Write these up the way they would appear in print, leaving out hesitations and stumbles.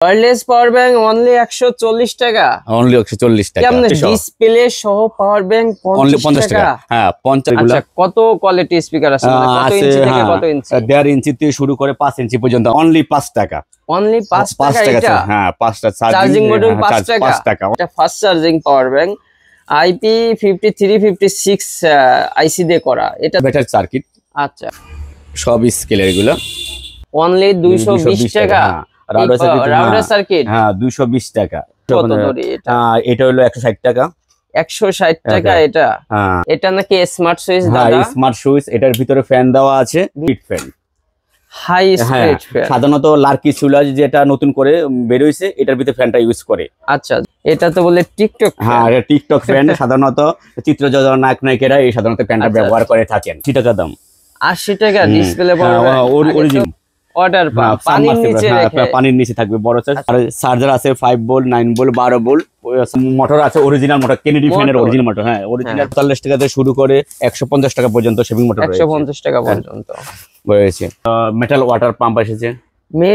Wireless power bank only 140 টাকা। Only 140 টাকা। কেমন ডিসপ্লে সহ পাওয়ার ব্যাংক 50 টাকা? হ্যাঁ 50 গুলো। আচ্ছা, কত কোয়ালিটি স্পিকার আছে? মানে কত ইঞ্চি থেকে কত ইঞ্চি? 1.5 ইঞ্চি থেকে শুরু করে 5 ইঞ্চি পর্যন্ত অনলি 5 টাকা। অনলি 5 টাকা এটা? হ্যাঁ 5টা চার্জিং মডিউল 5 টাকা। এটা fast charging power bank IP5356 আইসি দিয়ে করা। এটা ব্যাটারি সার্কিট। আচ্ছা, সব স্কেলের এগুলো অনলি 220 টাকা। রাউটার সার্কিট হ্যাঁ 220 টাকা। কত দড়ি এটা? এটা হলো 160 টাকা। 160 টাকা এটা? হ্যাঁ। এটা নাকি স্মার্ট সুইচ দাদা? হ্যাঁ স্মার্ট সুইচ। এটার ভিতরে ফ্যান দেওয়া আছে, heat fan, high speed fan. সাধারণত লার্কি সুলাজ যেটা নতুন করে বের হইছে এটার ভিতরে ফ্যানটা ইউজ করে। আচ্ছা, এটা তো বলে টিকটক। হ্যাঁ এটা টিকটক ফ্যান। সাধারণত চিত্র জগৎ নায়ক নায়িকারা এই সাধারণত ফ্যানটা ব্যবহার করে থাকেন। 80 টাকা দাম। 80 টাকা ডিসপ্লে পাওয়ার অরিজিনাল অর্ডার পানির নিচে রেখে। পানির নিচে থাকবে বড় সাইজ। আর চার্জার আছে 5 ভোল্ট, 9 ভোল্ট, 12 ভোল্ট। মোটর আছে অরিজিনাল মোটর, কেনেডি ফ্যানের অরিজিনাল মোটর। হ্যাঁ অরিজিনাল 40 টাকা থেকে শুরু করে 150 টাকা পর্যন্ত শেভিং মোটর রয়েছে। 150 টাকা পর্যন্ত রয়েছে। মেটাল ওয়াটার পাম্প এসেছে,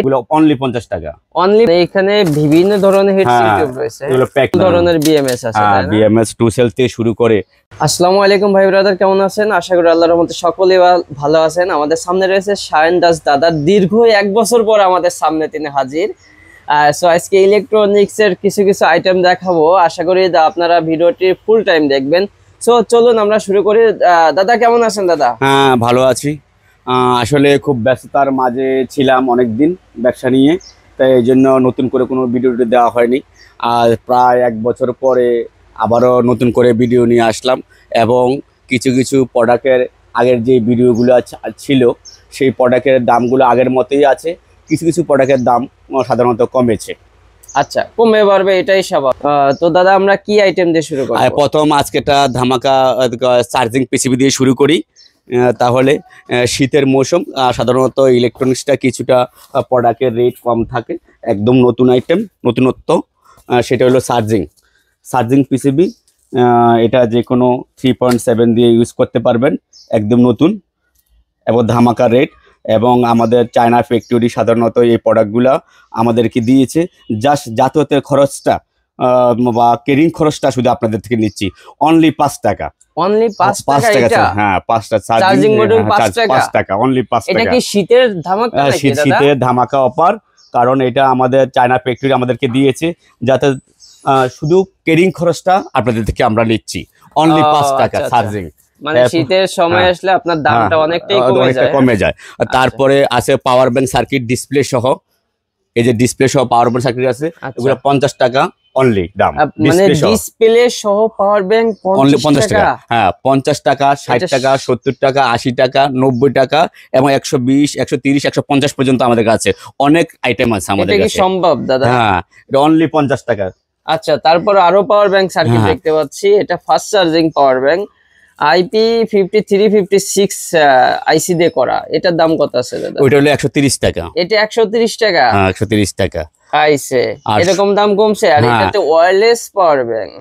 এগুলো অনলি 50 টাকা। অনলি। এখানে বিভিন্ন ধরনের হেডসেট টিউব রয়েছে, এগুলো প্যাক ধরনের বিএমএস আছে, তাই না? বিএমএস 2 সেল থেকে শুরু করে। আসসালামু আলাইকুম ভাই ব্রাদার, কেমন আছেন? আশা করি আল্লাহর রহমতে সকলেই ভালো আছেন। আমাদের সামনে রয়েছে শাহিন দাস দাদা। দীর্ঘ 1 বছর পর আমাদের সামনে তিনি হাজির। সো আজকে ইলেকট্রনিক্স এর কিছু আইটেম দেখাবো। আশা করি আপনারা ভিডিওটি ফুল টাইম দেখবেন। সো চলুন আমরা শুরু করি। দাদা কেমন আছেন দাদা? হ্যাঁ ভালো আছি। আসলে খুব ব্যস্ততার মাঝে ছিলাম অনেকদিন ব্যবসা নিয়ে, তাই এই জন্য নতুন করে কোনো ভিডিওটি দেওয়া হয়নি। আর প্রায় 1 বছর পরে আবারও নতুন করে ভিডিও নিয়ে আসলাম, এবং কিছু প্রোডাক্টের আগের যে ভিডিওগুলো ছিল সেই প্রোডাক্টের দামগুলো আগের মতোই আছে। কিছু প্রোডাক্টের দাম সাধারণত কমেছে। আচ্ছা, কমে বাড়বে এটাই স্বাভাবিক। তো দাদা আমরা কি আইটেম দিয়ে শুরু করব? প্রথম আজকেটা ধামাকা চার্জিং পিসিবি দিয়ে শুরু করি। তাহলে শীতের মৌসুম, সাধারণত ইলেকট্রনিক্সটা কিছুটা প্রোডাক্টের রেট কম থাকে। একদম নতুন আইটেম, নতুনত্ব, সেটা হলো চার্জিং পিসিবি। এটা যে কোনো 3.7 দিয়ে ইউজ করতে পারবেন, একদম নতুন এবং ধামাকা রেট। এবং আমাদের চায়না ফ্যাক্টরি সাধারণত এই প্রোডাক্টগুলো আমাদেরকে দিয়েছে। জাস্ট যাতায়াতের খরচটা বা কেরিং খরচটা শুধু আপনাদের থেকে নিচ্ছি অনলি 5 টাকা। অনলি 5 টাকা এটা? হ্যাঁ 5টা চার্জিং মডিউল 5 টাকা, অনলি 5 টাকা। এটা কি শীতের ধামাকা নাকি দাদা? শীতের ধামাকা অফার, কারণ এটা আমাদের চায়না ফ্যাক্টরি আমাদেরকে দিয়েছে, যাতে শুধু কেরিং খরচটা আপনাদের থেকে আমরা নিচ্ছি অনলি 5 টাকা চার্জিং। মানে শীতের সময় আসলে আপনার দামটা অনেকটাই কমে যায়। তারপরে আছে পাওয়ার ব্যাংক সার্কিট ডিসপ্লে সহ। এই যে ডিসপ্লে সহ পাওয়ার ব্যাংক সার্কিট আছে, এগুলো 50 টাকা অনলি দাম। মানে ডিসপ্লে সহ পাওয়ার ব্যাংক অনলি 50 টাকা। হ্যাঁ 50 টাকা, 60 টাকা, 70 টাকা, 80 টাকা, 90 টাকা এবং 120, 130, 150 পর্যন্ত আমাদের কাছে অনেক আইটেম আছে আমাদের কাছে। এটা কি সম্ভব দাদা? হ্যাঁ এটা অনলি 50 টাকা। আচ্ছা, তারপর আরো পাওয়ার ব্যাংক সার্কিট দেখতে পাচ্ছি। এটা fast charging power bank IP5356 আইসি দিয়ে করা। এটার দাম কত আছে দাদা? ওইটা হলো 130 টাকা। এটা 130 টাকা? হ্যাঁ 130 টাকা। আইসে এরকম দাম কমছে। আর এটাতে ওয়্যারলেস পাওয়ার ব্যাংক।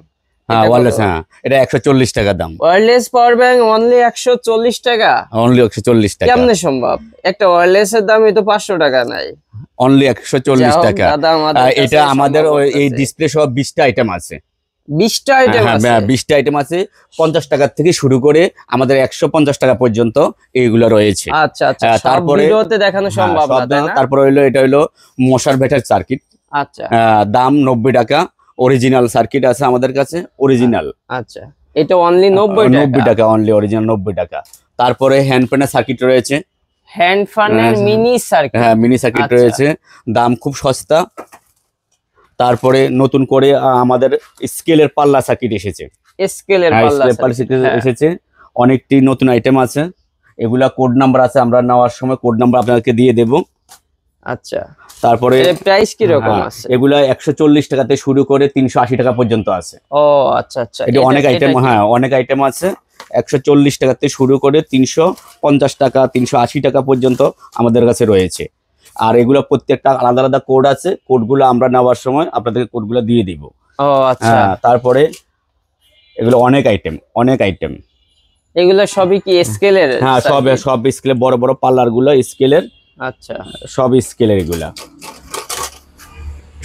হ্যাঁ ওয়্যারলেস, হ্যাঁ এটা 140 টাকা দাম। ওয়্যারলেস পাওয়ার ব্যাংক অনলি 140 টাকা? অনলি 140 টাকা। কেমনে সম্ভব? একটা ওয়্যারলেস এর দামই তো 500 টাকা নাই। অনলি 140 টাকা। এটা আমাদের এই ডিসপ্লে সহ 20টা আইটেম আছে। 20টা আইটেম আছে? হ্যাঁ 20টা আইটেম আছে। 50 টাকা থেকে শুরু করে আমাদের 150 টাকা পর্যন্ত এইগুলো রয়েছে। আচ্ছা আচ্ছা, তারপরে ভিডিওতে দেখানো সম্ভব না, তাই না? তারপরে হলো এটা হলো মশার ব্যাটারি সার্কিট। আচ্ছা, দাম 90 টাকা। অরিজিনাল সার্কিট আছে আমাদের কাছে, অরিজিনাল। আচ্ছা, এটা অনলি 90 টাকা, অনলি অরিজিনাল 90 টাকা। তারপরে হ্যান্ড ফ্যানের সার্কিট রয়েছে, হ্যান্ড ফ্যানের মিনি সার্কিট। হ্যাঁ মিনি সার্কিট রয়েছে, দাম খুব সস্তা। তারপরে নতুন করে আমাদের স্কেলের পাল্লা সার্কিট এসেছে। স্কেলের পাল্লা সার্কিট এসেছে, অনেকটি নতুন আইটেম আছে। এগুলা কোড নাম্বার আছে, আমরা নেওয়ার সময় কোড নাম্বার আপনাদেরকে দিয়ে দেব। আচ্ছা, তারপরে প্রাইস কি রকম আছে? এগুলা 140 টাকা থেকে শুরু করে 380 টাকা পর্যন্ত আছে। ও আচ্ছা আচ্ছা, এটা অনেক আইটেম। হ্যাঁ অনেক আইটেম আছে। 140 টাকা থেকে শুরু করে 350 টাকা, 380 টাকা পর্যন্ত আমাদের কাছে রয়েছে। আর এগুলো প্রত্যেকটা আলাদা আলাদা কোড আছে, কোডগুলো আমরা নেওয়ার সময় আপনাদেরকে কোডগুলো দিয়ে দিব। ও আচ্ছা। তারপরে এগুলো অনেক আইটেম। এগুলো সবই কি স্কেলের? হ্যাঁ সব স্কেলের, বড় বড় পাল্লার গুলো স্কেলের। আচ্ছা, সব স্কেলের এগুলা।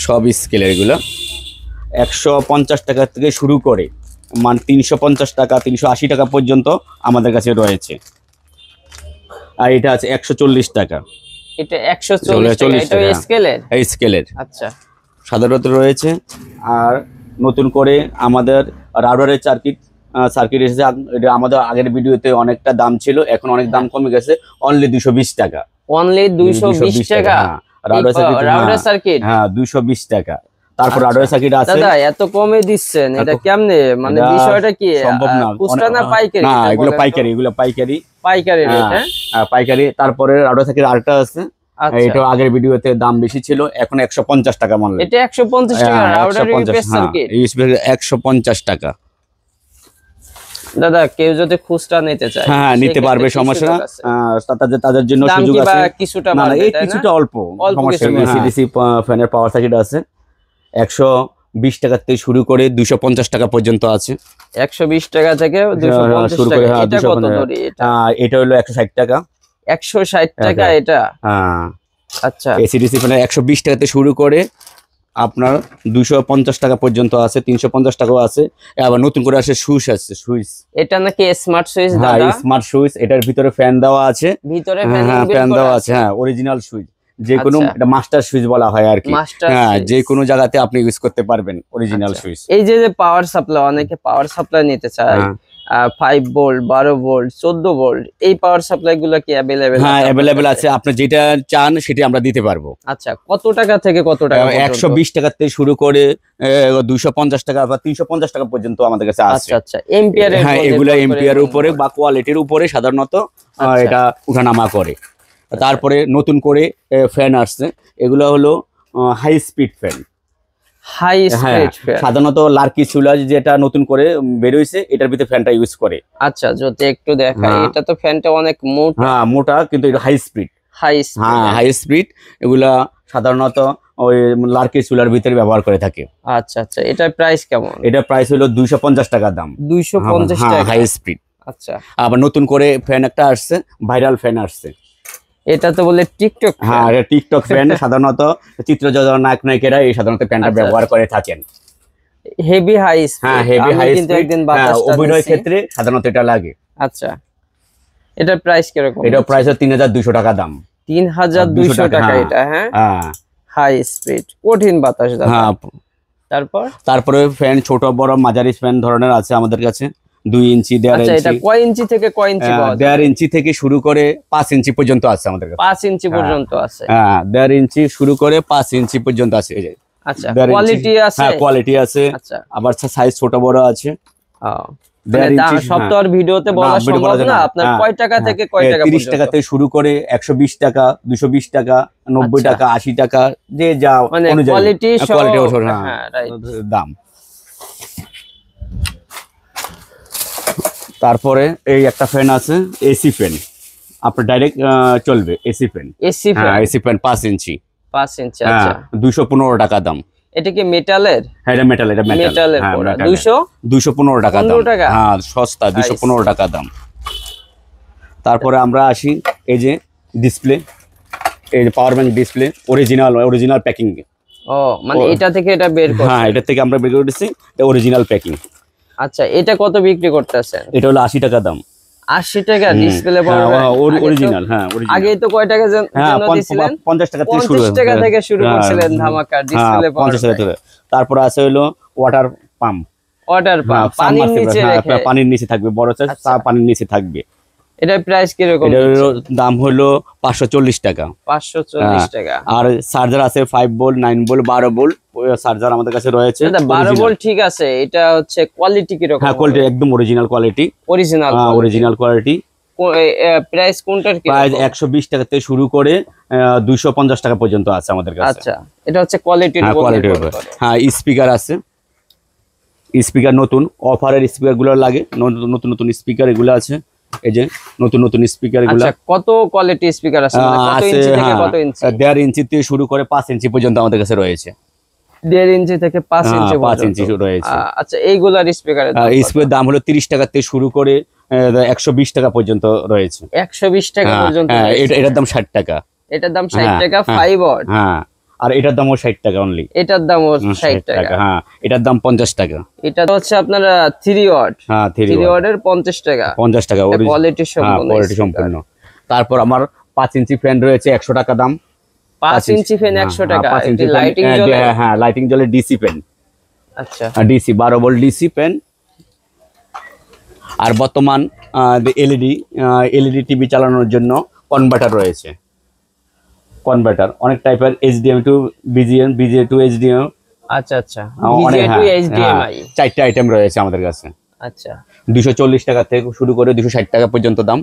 সব স্কেলের এগুলো 150 টাকা থেকে শুরু করে 350 টাকা 380 টাকা পর্যন্ত আমাদের কাছে রয়েছে। আর এটা আছে 140 টাকা। এটা 140 টাকা, এটা স্কেলের? এই স্কেলের। আচ্ছা, সাধারণত রয়েছে। আর নতুন করে আমাদের রাউডারের সার্কিট এসেছে। এটা আমাদের আগের ভিডিওতে অনেকটা দাম ছিল, এখন অনেক দাম কমে গেছে, অনলি 220 টাকা। অনলি 220 টাকা রাউডার সার্কিট? হ্যাঁ 220 টাকা। তারপর রাউডার সার্কিট আছে। দাদা এত কমে দিচ্ছেন, এটা কেমনে? মানে বিষয়টা কি সম্ভব না? খুচরা না পাইকারি? না, এগুলো পাইকারি, এগুলো পাইকারি। পাইকারি রেট? হ্যাঁ পাইকারি। তারপরে রাউডার সার্কিট আরেকটা আছে, এটা আগের ভিডিওতে দাম বেশি ছিল, এখন 150 টাকা মানলে। এটা 150 টাকা রাউডার ইউপিএস সার্কিট? ইউপিএস 150 টাকা। দাদা কেউ যদি খুচরা নিতে চায়? হ্যাঁ নিতে পারবে, সমস্যা না। তাদের জন্য সুযোগ আছে। কিছুটা না এই কিছুটা অল্প, সমস্যা নেই। এসিডিসি ফ্যানের পাওয়ার সার্কিট আছে 120 টাকা থেকে শুরু করে 250 টাকা পর্যন্ত আছে। 120 টাকা থেকে 250 টাকা। এটা কত ধরি? এটা হলো 160 টাকা। 160 টাকা এটা? হ্যাঁ। আচ্ছা, এসিডিসি ফ্যানের 120 টাকা থেকে শুরু করে আপনার 250 টাকা পর্যন্ত আছে, 350 টাকাও আছে। আবার নতুন করে আসে সুইচ আছে, সুইচ। এটা নাকি স্মার্ট সুইচ? হ্যাঁ স্মার্ট সুইচ। এটার ভিতরে ফ্যান দেওয়া আছে, ভিতরে ফ্যান দেওয়া আছে। হ্যাঁ অরিজিনাল সুইচ, যে কোনো এটা মাস্টার সুইচ বলা হয় আর কি। হ্যাঁ যে কোনো জায়গাতে আপনি ইউজ করতে পারবেন অরিজিনাল সুইচ। এই যে পাওয়ার সাপ্লাই, অনেকে পাওয়ার সাপ্লাই নিতে চায় 5 ভোল্ট, 12 ভোল্ট, 14 ভোল্ট, এই পাওয়ার সাপ্লাই গুলো কি अवेलेबल? হ্যাঁ अवेलेबल আছে, আপনি যেটা চান সেটা আমরা দিতে পারবো। আচ্ছা, কত টাকা থেকে কত টাকা? 120 টাকা থেকে শুরু করে 250 টাকা বা 350 টাকা পর্যন্ত আমাদের কাছে আছে। আচ্ছা আচ্ছা, এম্পিয়ার? হ্যাঁ এগুলো এম্পিয়ারের উপরে বা কোয়ালিটির উপরে সাধারণত এটা উঠানামা করে। তারপরে নতুন করে ফ্যান আসছে, এগুলো হলো high speed fan. High speed fan সাধারণত লার্কি সুলাজ যেটা নতুন করে বের হইছে, এটার ভিতরে ফ্যানটা ইউজ করে। আচ্ছা, যদি একটু দেখাই, এটা তো ফ্যানটা অনেক মোটা। হ্যাঁ মোটা, কিন্তু এটা হাই স্পিড। হ্যাঁ হাই স্পিড। এগুলা সাধারণত ওই লার্কি সুলার ভিতরে ব্যবহার করে থাকে। আচ্ছা আচ্ছা, এটার প্রাইস কেমন? এটা প্রাইস হলো 250 টাকা দাম। 250 টাকা হাই স্পিড। আচ্ছা, আবার নতুন করে ফ্যান একটা আসছে, ভাইরাল ফ্যান আসছে। এটা তো বলে টিকটক? হ্যাঁ এটা টিকটক ফ্যান। সাধারণত চিত্রজগতের নায়ক নায়িকারা এই সাধারণত ফ্যানটা ব্যবহার করে থাকেন। Heavy high speed? হ্যাঁ হেভি হাই স্পিড। অভিনয় ক্ষেত্রে সাধারণত এটা লাগে। আচ্ছা, এটার প্রাইস কিরকম? এটা প্রাইস 3200 টাকা দাম। 3200 টাকা এটা? হ্যাঁ হাই স্পিড, কঠিন বাতাস। হ্যাঁ তারপরে ফ্যান ছোট বড় মাঝারি ফ্যান ধরনের আছে আমাদের কাছে। 2 ইঞ্চি, 1.5 ইঞ্চি। এটা কয় ইঞ্চি থেকে কয় ইঞ্চি পাওয়া যায়? 1.5 ইঞ্চি থেকে শুরু করে 5 ইঞ্চি পর্যন্ত আছে আমাদের কাছে। 5 ইঞ্চি পর্যন্ত আছে? হ্যাঁ 1.5 ইঞ্চি শুরু করে 5 ইঞ্চি পর্যন্ত আছে। এই যে আচ্ছা, কোয়ালিটি আছে? হ্যাঁ কোয়ালিটি আছে। আচ্ছা, আবার সাইজ ছোট বড় আছে। সব তো আর ভিডিওতে বলা সম্ভব না। আপনার কয় টাকা থেকে কয় টাকা? 30 টাকা থেকে শুরু করে 120 টাকা, 220 টাকা, 90 টাকা, 80 টাকা, যে যা অনুযায়ী কোয়ালিটি দাম। তারপরে এই একটা ফ্যান আছে, এসি ফ্যান। আপনার ডাইরেক্ট চলবে এসি ফ্যান। AC fan? হ্যাঁ এসি ফ্যান 5 ইঞ্চি। 5 ইঞ্চি। আচ্ছা, 215 টাকা দাম। এটা কি মেটালের? হ্যাঁ এটা মেটাল। এটা মেটালের। 215 টাকা দাম। হ্যাঁ সস্তা, 215 টাকা দাম। তারপরে আমরা আসি এই যে ডিসপ্লে, এই যে power bank display, original packing. ও মানে এটা থেকে এটা বের করতে? হ্যাঁ এটা থেকে আমরা বের করেছি অরিজিনাল প্যাকিং। আচ্ছা, এটা কত বিক্রি করতেছেন? এটা হলো 80 টাকা দাম। 80 টাকা ডিসপ্লে বড় অরিজিনাল? হ্যাঁ আগে তো কয় টাকা জন্য দিছিলেন? 50 টাকা থেকে শুরু। 50 টাকা থেকে শুরু করছিলেন ধামাকা ডিসপ্লে। 50 টাকা থেকে। তারপর আছে হলো ওয়াটার পাম্প। ওয়াটার পাম্প পানির নিচে রেখে? পানির নিচে থাকবে, বড় সাইজ, পানির নিচে থাকবে। এটার প্রাইস কি রকম? এটার দাম হলো 540 টাকা। 540 টাকা। আর চার্জার আছে 5 ভোল্ট, 9 ভোল্ট, 12 ভোল্ট চার্জার আমাদের কাছে রয়েছে। 12 ভোল্ট ঠিক আছে। এটা হচ্ছে কোয়ালিটি কি রকম? হ্যাঁ কোয়ালিটি একদম original quality. Original quality. Price কোনটার কি? প্রাইস 120 টাকা থেকে শুরু করে 250 টাকা পর্যন্ত আছে আমাদের কাছে। আচ্ছা, এটা হচ্ছে কোয়ালিটির উপর। হ্যাঁ স্পিকার আছে, স্পিকার নতুন অফারের স্পিকার গুলো লাগে, নতুন নতুন স্পিকার এগুলো আছে। এই যে নতুন স্পিকার এগুলো। আচ্ছা, কত কোয়ালিটি স্পিকার আছে? কত ইঞ্চি থেকে কত ইঞ্চি? 1.5 ইঞ্চি থেকে শুরু করে 5 ইঞ্চি পর্যন্ত আমাদের কাছে রয়েছে। 1.5 ইঞ্চি থেকে 5 ইঞ্চি পর্যন্ত? 5 ইঞ্চি রয়েছে। আচ্ছা, এইগুলার স্পিকারের দাম হলো 30 টাকা থেকে শুরু করে 120 টাকা পর্যন্ত রয়েছে। 120 টাকা পর্যন্ত? এটার দাম 60 টাকা। এটার দাম 60 টাকা। 5 ওয়াট? হ্যাঁ। আর এটার দামও 60 টাকা অনলি। এটার দামও 60 টাকা। হ্যাঁ, এটার দাম 50 টাকা। এটা হচ্ছে আপনার 3 ওয়াট। হ্যাঁ, 3 ওয়াটের 50 টাকা। 50 টাকা কোয়ালিটি সম্পূর্ণ। কোয়ালিটি সম্পূর্ণ। তারপর আমার 5 ইঞ্চি ফ্যান রয়েছে 100 টাকা দাম। 5 ইঞ্চি ফ্যান 100 টাকা। এটি লাইটিং জ্বলে? হ্যাঁ, লাইটিং জ্বলে ডিসি ফ্যান। আচ্ছা, ডিসি 12 ভোল্ট ডিসি ফ্যান। আর বর্তমান এলইডি টিভি চালানোর জন্য কনভার্টার রয়েছে। কনভার্টার অনেক টাইপের, এইচডিএমআই টু বিজিএন, বিজিএ টু এইচডিএমআই। আচ্ছা আচ্ছা, বিজিএ টু এইচডিএমআই 4টা আইটেম রয়েছে আমাদের কাছে। আচ্ছা, 240 টাকা থেকে শুরু করে 260 টাকা পর্যন্ত দাম।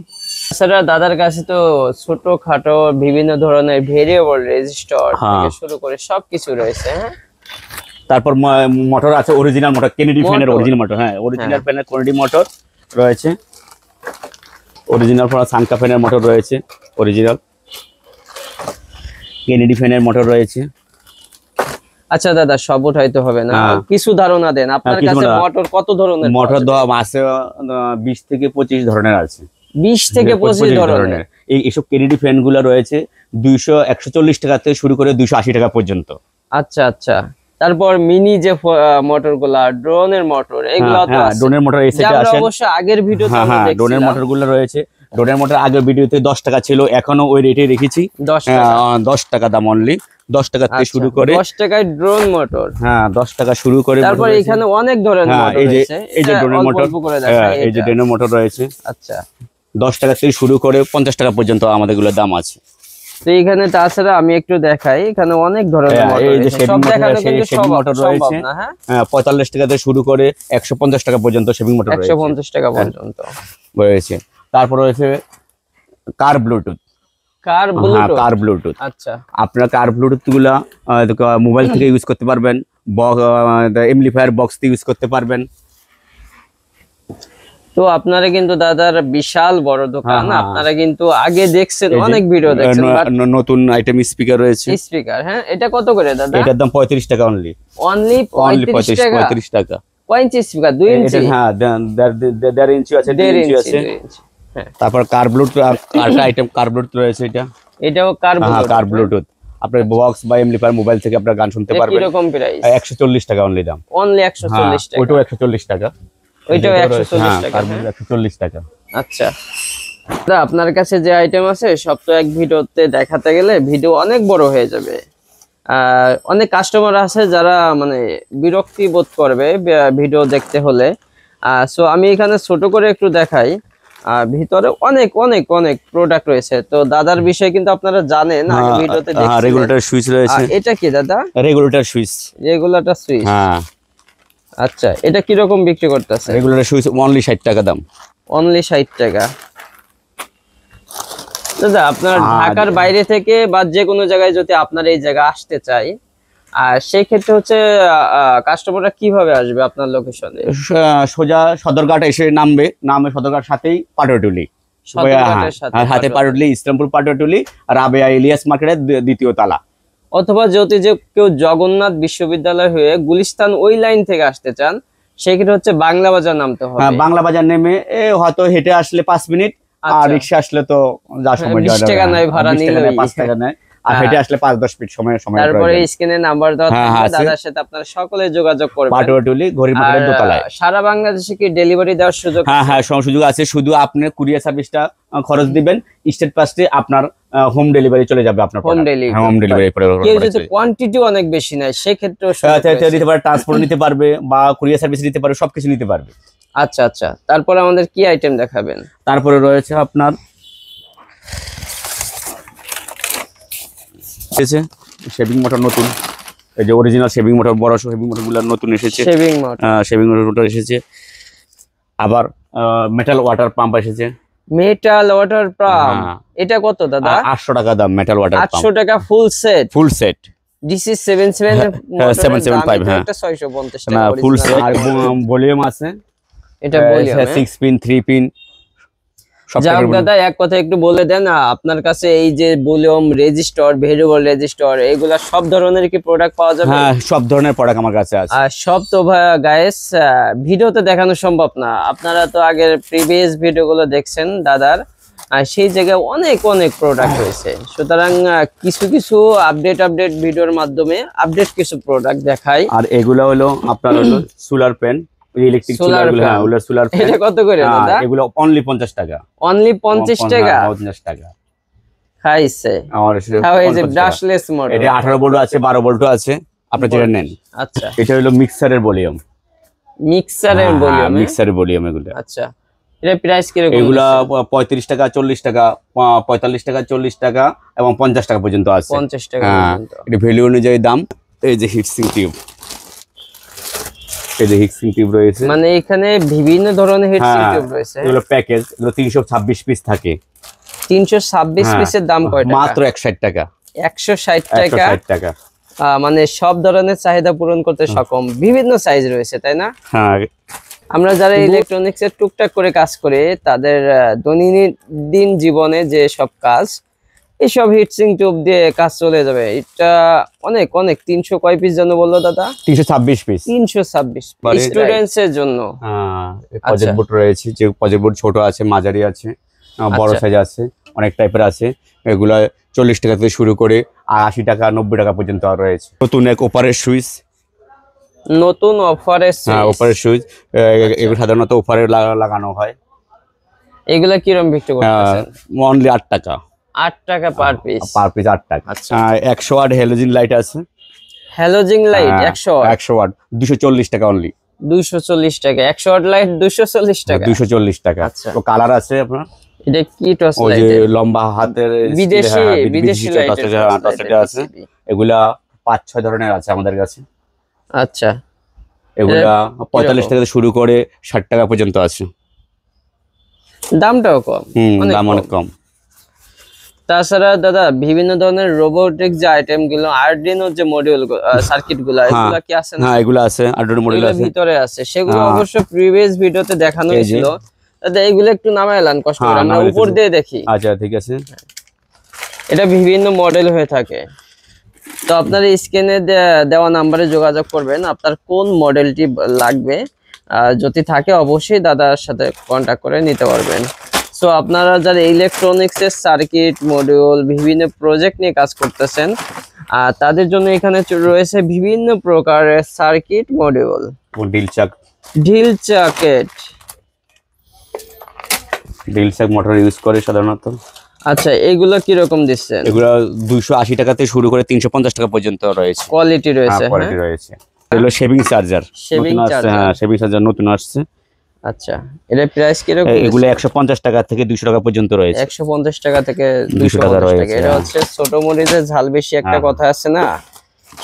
তাছাড়া দাদার কাছে তো ছোটখাটো বিভিন্ন ধরনের ভেরিয়েবল রেজিস্টর থেকে শুরু করে সবকিছু রয়েছে। হ্যাঁ, তারপর মোটর আছে, অরিজিনাল মোটর, কেনেডি ফ্যানের অরিজিনাল মোটর। হ্যাঁ, অরিজিনাল ফ্যানের কেনেডি মোটর রয়েছে। অরিজিনাল সানকা ফ্যানের মোটর রয়েছে, অরিজিনাল কেনেডি ফ্যানের মোটর রয়েছে। আচ্ছা দাদা, সব উঠাইতে হবে না, কিছু ধারণা দেন আপনার কাছে মোটর কত ধরনের? মোটর দাম আছে 20 থেকে 25 ধরনের আছে। 20 থেকে 25 ধরনের। এইসব কেনেডি ফ্যান গুলো রয়েছে 140 টাকা থেকে শুরু করে 280 টাকা পর্যন্ত। আচ্ছা আচ্ছা, তারপর মিনি যে মোটরগুলা, ড্রোনের মোটর, এগুলো তো আছে। ড্রোনের মোটর এই সেটে আছে, অবশ্য আগের ভিডিওতে আমরা দেখছিলাম। ড্রোনের মোটরগুলো রয়েছে। ড্রোনের মোটর আগের ভিডিওতে 10 টাকা ছিল, এখনো ওই রেটে রেখেছি। 10 টাকা দাম অনলি। 10 টাকা থেকে শুরু করে 10 টাকায় ড্রোন মোটর। হ্যাঁ, 10 টাকা শুরু করে। তারপর এখানে অনেক ধরনের মোটর রয়েছে। এই যে ড্রোনের মোটর, এই যে ড্রোনের মোটর রয়েছে। আচ্ছা, 10 টাকা থেকে শুরু করে 50 টাকা পর্যন্ত আমাদেরগুলোর দাম আছে। তো এখানে তাছাড়া আমি একটু দেখাই, এখানে অনেক ধরনের মোটর রয়েছে। সব দেখানো কিন্তু সম্ভব না। হ্যাঁ, 45 টাকা থেকে শুরু করে 150 টাকা পর্যন্ত শেভিং মোটর রয়েছে। 150 টাকা পর্যন্ত রয়েছে। তারপর রয়েছে কার ব্লুটুথ। কার ব্লুটুথ। আচ্ছা, আপনারা কার ব্লুটুথ গুলা মোবাইল থেকে ইউজ করতে পারবেন, এমপ্লিফায়ার বক্স থেকে ইউজ করতে পারবেন। তো আপনারা কিন্তু দাদার বিশাল বড় দোকান, আপনারা কিন্তু আগে দেখছেন, অনেক ভিডিও দেখছেন। নতুন আইটেম স্পিকার রয়েছে। স্পিকার, হ্যাঁ, এটা কত করে দাদা? এটার দাম 35 টাকা অনলি। অনলি 35 টাকা। কয় ইঞ্চি স্পিকার? 2 ইঞ্চি? হ্যাঁ, 1.5 ইঞ্চি আছে, 2 ইঞ্চি আছে। হ্যাঁ, তারপর কার ব্লুটুথ, আরেকটা আইটেম কার ব্লুটুথ রয়েছে। এটাও কার ব্লুটুথ। আপনার বক্স বা এমপ্লিফায়ার মোবাইল থেকে আপনারা গান শুনতে পারবেন। কি রকম প্রাইস? 140 টাকা অনলি দাম। অনলি 140 টাকা। ওইটাও 140 টাকা। ওইটাও 140 টাকা। 140 টাকা। আচ্ছা দাদা, আপনার কাছে যে আইটেম আছে সব তো এক ভিডিওতে দেখাতে গেলে ভিডিও অনেক বড় হয়ে যাবে। অনেক কাস্টমার আছে যারা মানে বিরক্তি বোধ করবে ভিডিও দেখতে হলে। সো আমি এখানে ছোট করে একটু দেখাই। ভিতরে অনেক অনেক অনেক প্রোডাক্ট রয়েছে। তো দাদার বিষয়ে কিন্তু আপনারা জানেন, আগে ভিডিওতে দেখছিলেন। রেগুলেটর সুইচ রয়েছে। এটা কি দাদা? Regulator switch. Regulator switch. হ্যাঁ। আচ্ছা, এটা কি রকম বিক্রি করতেছে? রেগুলেটর সুইচ অনলি 60 টাকা দাম। অনলি 60 টাকা। দাদা, আপনার ঢাকার বাইরে থেকে বা যে কোনো জায়গায় যদি আপনার এই জায়গায় আসতে চাই, আর সেই ক্ষেত্রে হচ্ছে কাস্টমাররা কিভাবে আসবে আপনার লোকেশনে? সোজা সদরঘাট এসে নামবে সদরঘাট সাথেই পাটুয়াটুলি। হাতে পাটুয়াটুলি, ইসলামপুর পাটুয়াটুলি, রাবেয়া ইলিয়াস মার্কেটের 2য় তলা। অথবা যদি যে কেউ জগন্নাথ বিশ্ববিদ্যালয় হয়ে গুলিস্তান ওই লাইন থেকে আসতে চান, সেক্ষেত্রে হচ্ছে বাংলা বাজার নামতে হবে। বাংলা বাজার নেমে হয়তো হেঁটে আসলে 5 মিনিট, আর রিক্সা আসলে তো যা সময় 20 টাকা নয়, ভাড়া নিলে 5 টাকা নেয়। আর হেঁটে আসলে 5-10 মিনিট সময়। তারপরে স্ক্রিনে নাম্বার দেওয়া থাকবে, দাদার সাথে আপনারা সকলে যোগাযোগ করবেন। পাটুয়াটুলি ঘড়ির মার্কেটের দোতলায়। সারা বাংলাদেশে কি ডেলিভারি দেওয়ার সুযোগ? হ্যাঁ, সুযোগ আছে। শুধু আপনি কুরিয়ার সার্ভিসটা খরচ দিবেন, স্টেট পাসে আপনার হোম ডেলিভারি চলে যাবে। আপনার হোম ডেলিভারি কেউ যদি কোয়ান্টিটি অনেক বেশি নেয় সেক্ষেত্রেও দিতে পারে, ট্রান্সপোর্ট নিতে পারবে বা কুরিয়ার সার্ভিস নিতে পারবে, সবকিছু নিতে পারবে। আচ্ছা আচ্ছা, তারপরে আমাদের কি আইটেম দেখাবেন? তারপরে রয়েছে আপনার শেভিং মোটর নতুন, এই যে অরিজিনাল শেভিং মোটর, বড় শেভিং মোটরগুলো নতুন এসেছে। শেভিং মোটর এসেছে। আবার মেটাল ওয়াটার পাম্প এসেছে। মেটাল ওয়াটার পাম্প, এটা কত দাদা? 800 টাকা দাম মেটাল ওয়াটার পাম্প। 800 টাকা ফুল সেট। ডিসি 775। হ্যাঁ, এটা 650 টাকা ফুল সেট। আর ভলিউম আছে, এটা ভলিউম 6 পিন 3 পিন। যাক দাদা, এক কথা একটু বলে দেন, আপনার কাছে এই যে ভলিউম রেজিস্টর, ভেরিয়েবল রেজিস্টর, এগুলা সব ধরনের কি প্রোডাক্ট পাওয়া যাবে? হ্যাঁ, সব ধরনের প্রোডাক্ট আমার কাছে আছে। আর সব তো গাইস ভিডিওতে দেখানো সম্ভব না। আপনারা তো আগের প্রিভিয়াস ভিডিওগুলো দেখছেন দাদার। আর সেই জায়গায় অনেক অনেক প্রোডাক্ট রয়েছে। সুতরাং কিছু কিছু আপডেট ভিডিওর মাধ্যমে আপডেট কিছু প্রোডাক্ট দেখাই। আর এগুলো হলো আপনার হলো সোলার প্যান, ইলেকট্রিক সোলার, হ্যাঁ ওগুলো সোলার প্যান। এটা কত করে দাদা? এগুলো অনলি 50 টাকা। অনলি 50 টাকা? 50 টাকা খাইছে। আর এই যে ব্রাশলেস মডেল, এটা 18 ভোল্ট আছে, 12 ভোল্ট আছে, আপনি যেটা নেন। আচ্ছা, এটা হলো মিক্সারের ভলিউম। মিক্সারের ভলিউম, মিক্সারের ভলিউম এগুলো। আচ্ছা, এটা প্রাইস কি রকম? এগুলা 35 টাকা, 40 টাকা, 45 টাকা, 40 টাকা এবং 50 টাকা পর্যন্ত আছে। 50 টাকা পর্যন্ত। এটা ভ্যালু অনুযায়ী দাম। এই যে হিটসিং টিউব, এই যে হিটসিং টিউব রয়েছে, মানে এখানে বিভিন্ন ধরনের হিটসিং টিউব রয়েছে। এগুলো প্যাকেজ, এগুলো 326 পিস থাকে। 326 পিসের দাম কয় টাকা? মাত্র 160 টাকা। 160 টাকা। 160 টাকা। মানে সব ধরনের চাহিদা পূরণ করতে সক্ষম, বিভিন্ন সাইজ রয়েছে, তাই না? হ্যাঁ, আমরা যারা ইলেকট্রনিক্স এর টুকটাক করে কাজ করে, তাদের দৈনন্দিন জীবনে যে সব কাজ, এইসব হিটসিং টিউব দিয়ে কাজ চলে যাবে। এটা অনেক অনেক 300 কয় পিস জন্য বললো দাদা? 326 পিস। 326 স্টুডেন্টস এর জন্য। প্রজেক্ট বোর্ড রয়েছে, যে প্রজেক্ট বোর্ড ছোট আছে, মাঝারি আছে, বড় সাইজ আছে, অনেক টাইপের আছে। এগুলা 40 টাকা থেকে শুরু করে 80 টাকা, 90 টাকা পর্যন্ত রয়েছে। নতুন এক অপারের সুইচ, নতুন অফারের সুইচ। হ্যাঁ অপারের সুইচ, এগুলো সাধারণত অফারে লাগানো হয়। এগুলা কিরকম বিক্রি করতেছেন? অনলি 8 টাকা। 8 টাকা পার পিস? পার পিস 8 টাকা। 100 ওয়াট হ্যালোজেন লাইট আছে। Halogen light 100 watt? 100 ওয়াট 240 টাকা অনলি। 240 টাকা 100 ওয়াট লাইট? 240 টাকা? 240 টাকা। তো কালার আছে আপনার। এটা কি টস ওই লাইট? যে লম্বা হাতের বিদেশি লাইট আছে। এগুলা 5-6 ধরনের আছে আমাদের কাছে। আচ্ছা, এগুলা 45 টাকা থেকে শুরু করে 60 টাকা পর্যন্ত আছে। দামটাও কম। দাম অনেক কম। তাছাড়া দাদা বিভিন্ন ধরনের রোবোটিক যে আইটেম গুলো, আরডিনো যে মডিউল সার্কিট গুলো, এগুলো কি আছে না? হ্যাঁ এগুলো আছে, আরডিনো মডিউল আছে, ভিতরে আছে। সেগুলো অবশ্য প্রিভিয়াস ভিডিওতে দেখানো হয়েছিল। দাদা এগুলো একটু নামায় এলান কষ্ট করে, আমরা উপর দিয়ে দেখি। আচ্ছা ঠিক আছে। এটা বিভিন্ন মডেল হয়ে থাকে। তো আপনার স্ক্রিনে দেওয়া নাম্বারে যোগাযোগ করবেন, আপনার কোন মডেলটি লাগবে। যদি থাকে অবশ্যই দাদার সাথে কন্ট্যাক্ট করে নিতে পারবেন। সো আপনারা যারা ইলেকট্রনিক্স এর সার্কিট মডিউল বিভিন্ন প্রজেক্ট নিয়ে কাজ করতেছেন, তাদের জন্য এখানে রয়েছে বিভিন্ন প্রকারের সার্কিট মডিউল। ঢিল চাক মোটর ইউজ করে সাধারণত। আচ্ছা, এগুলো কি রকম দিচ্ছেন? এগুলো 280 টাকা থেকে শুরু করে 350 টাকা পর্যন্ত রয়েছে। কোয়ালিটি রয়েছে। কোয়ালিটি রয়েছে। এগুলো শেভিং চার্জার, হ্যাঁ শেভিং চার্জার নতুন আসছে। আচ্ছা, এর প্রাইস কি রকম? এগুলো 150 টাকা থেকে 200 টাকা পর্যন্ত রয়েছে। 150 টাকা থেকে 200 টাকা রয়েছে। এটা হচ্ছে ছোট মরিচের ঝাল বেশি একটা কথা আছে না,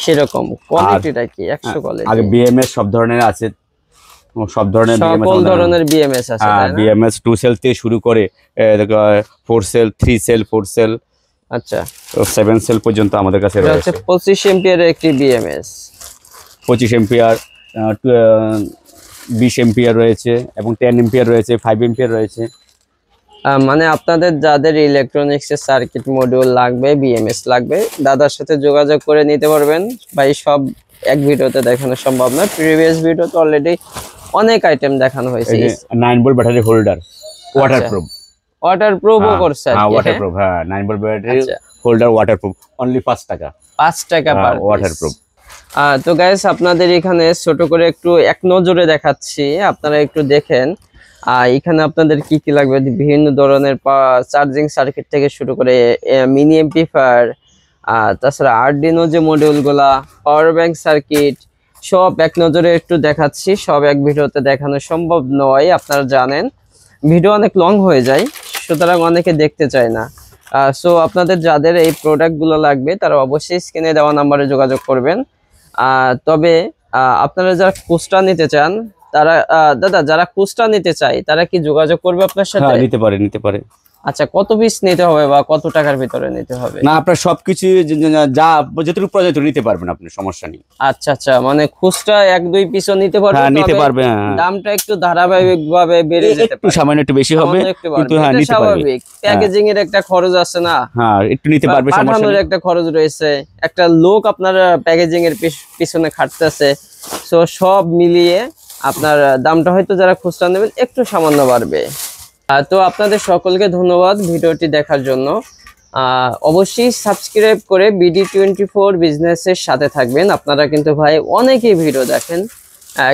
সেরকম। কোয়ালিটিটা কি 100 কোয়ালিটি? আগে বিএমএস সব ধরনের আছে, সব ধরনের সকল ধরনের বিএমএস আছে, তাই না? বিএমএস 2 সেল থেকে শুরু করে 4 সেল, 3 সেল, 4 সেল, আচ্ছা 7 সেল পর্যন্ত আমাদের কাছে রয়েছে। 25 এম্পিয়ারের একটি বিএমএস, 25 এম্পিয়ার, 20 এম্পিয়ার রয়েছে এবং 10 এম্পিয়ার রয়েছে, 5 এম্পিয়ার রয়েছে। মানে আপনাদের যাদের ইলেকট্রনিক্স এর সার্কিট মডিউল লাগবে, বিএমএস লাগবে, দাদার সাথে যোগাযোগ করে নিতে পারবেন। ভাই সব এক ভিডিওতে দেখানো সম্ভব না, প্রিভিয়াস ভিডিওতে অলরেডি অনেক আইটেম দেখানো হয়েছে। 9 ভোল্ট ব্যাটারি হোল্ডার, ওয়াটারপ্রুফ। ওয়াটারপ্রুফও করছে? হ্যাঁ ওয়াটারপ্রুফ, হ্যাঁ 9 volt battery holder waterproof, only 5 টাকা। 5 টাকা পার ওয়াটারপ্রুফ। তো গাইস আপনাদের এখানে ছোট করে একটু এক নজরে দেখাচ্ছি, আপনারা একটু দেখেন। এখানে আপনাদের কি কি লাগবে, বিভিন্ন ধরনের চার্জিং সার্কিট থেকে শুরু করে মিনি এমপ্লিফায়ার, তাছাড়া আরডিনো যে মডিউল গুলা, পাওয়ার ব্যাংক সার্কিট, সব এক নজরে একটু দেখাচ্ছি। সব এক ভিডিওতে দেখানো সম্ভব নয়, আপনারা জানেন ভিডিও অনেক লং হয়ে যায়, সুতরাং অনেকে দেখতে চায় না। সো আপনাদের যাদের এই প্রোডাক্ট গুলো লাগবে তারা অবশ্যই স্ক্রিনে দেওয়া নাম্বারে যোগাযোগ করবেন। তবে আপনারা যারা খুচরা নিতে চান, তারা দাদা যারা খুচরা নিতে চায় তারা কি যোগাযোগ করবে আপনার সাথে? হ্যাঁ নিতে পারে। আচ্ছা, কত পিস নিতে হবে বা কত টাকার ভিতরে নিতে হবে? না আপনার সবকিছু যা যতটুকু প্রয়োজন নিতে পারবেন আপনি, সমস্যা নেই। আচ্ছা, মানে খুচরা 1-2 পিসও নিতে পারবেন? হ্যাঁ নিতে পারবে। দামটা একটু ধারাবাহিকভাবে বেড়ে যেতে পারে, সামান্য একটু বেশি হবে, কিন্তু হ্যাঁ নিতে পারবে। প্যাকেজিং এর একটা খরচ আছে না? হ্যাঁ একটু নিতে পারবে, সমস্যা নেই। একটা খরচ রয়েছে, একটা লোক আপনার প্যাকেজিং এর পিছনে খাটতেছে। সো সব মিলিয়ে আপনার দামটা হয়তো যারা খুচরা নেবেন একটু সামান্য বাড়বে। তো আপনাদের সকলকে ধন্যবাদ ভিডিওটি দেখার জন্য। অবশ্যই সাবস্ক্রাইব করে BD24 বিজনেসের সাথে থাকবেন। আপনারা কিন্তু ভাই অনেকেই ভিডিও দেখেন,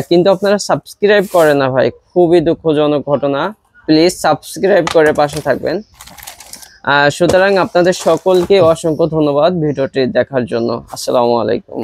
কিন্তু আপনারা সাবস্ক্রাইব করেন না ভাই, খুবই দুঃখজনক ঘটনা। প্লিজ সাবস্ক্রাইব করে পাশে থাকবেন। সুতরাং আপনাদের সকলকে অসংখ্য ধন্যবাদ ভিডিওটি দেখার জন্য। আসসালামু আলাইকুম।